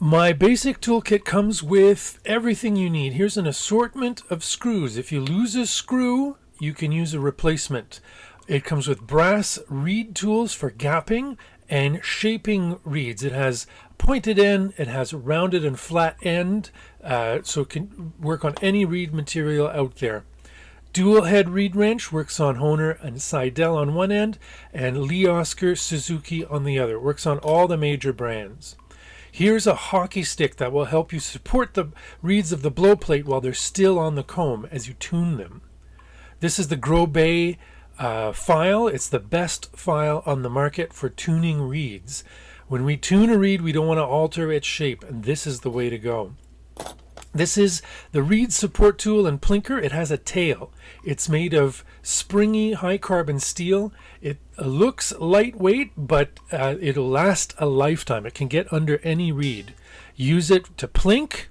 My basic toolkit comes with everything you need. Here's an assortment of screws. If you lose a screw, you can use a replacement. It comes with brass reed tools for gapping and shaping reeds. It has pointed end, it has rounded and flat end, so it can work on any reed material out there. Dual head reed wrench works on Hohner and Seidel on one end, and Lee Oscar Suzuki on the other. It works on all the major brands. Here's a hockey stick that will help you support the reeds of the blow plate while they're still on the comb as you tune them. This is the Grobet file. It's the best file on the market for tuning reeds. When we tune a reed, we don't want to alter its shape, and this is the way to go. This is the reed support tool and plinker. It has a tail. It's made of springy high carbon steel. It looks lightweight, but it'll last a lifetime. It can get under any reed. Use it to plink.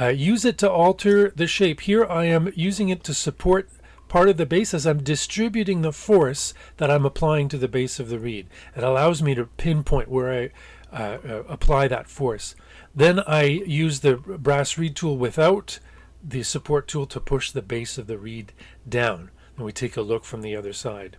Use it to alter the shape. Here I am using it to support part of the base as I'm distributing the force that I'm applying to the base of the reed. It allows me to pinpoint where I apply that force. Then I use the brass reed tool without the support tool to push the base of the reed down. And we take a look from the other side.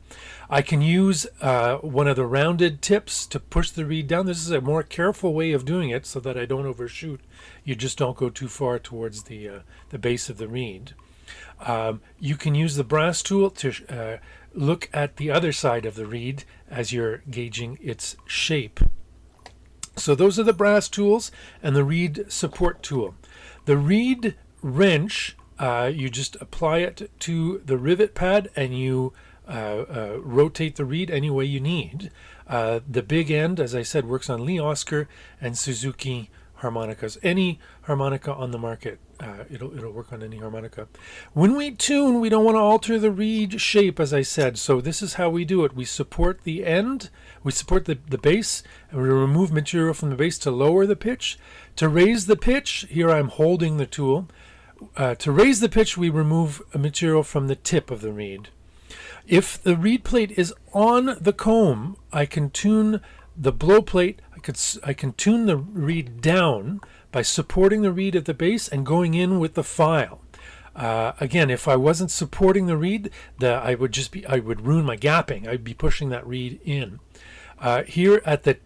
I can use one of the rounded tips to push the reed down. This is a more careful way of doing it so that I don't overshoot. You just don't go too far towards the base of the reed. You can use the brass tool to look at the other side of the reed as you're gauging its shape. So those are the brass tools and the reed support tool. The reed wrench, you just apply it to the rivet pad and you rotate the reed any way you need. The big end, as I said, works on Lee Oscar and Suzuki harmonicas. Any harmonica on the market, it'll work on any harmonica. When we tune, we don't want to alter the reed shape, as I said. So this is how we do it. We support the end, we support the base, and we remove material from the base to lower the pitch. To raise the pitch, here I'm holding the tool. To raise the pitch, we remove material from the tip of the reed. If the reed plate is on the comb, I can tune the blow plate. I can tune the reed down by supporting the reed at the base and going in with the file. Again, if I wasn't supporting the reed, I would ruin my gapping. I'd be pushing that reed in. Here at the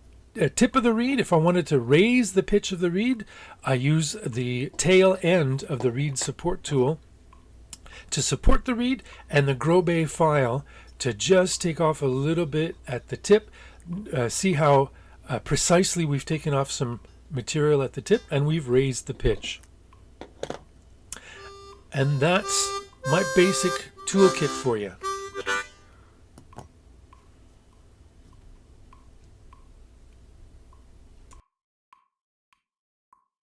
tip of the reed, if I wanted to raise the pitch of the reed, I use the tail end of the reed support tool to support the reed, and the Grobet file to just take off a little bit at the tip. See how precisely we've taken off some material at the tip and we've raised the pitch. And that's my basic toolkit for you.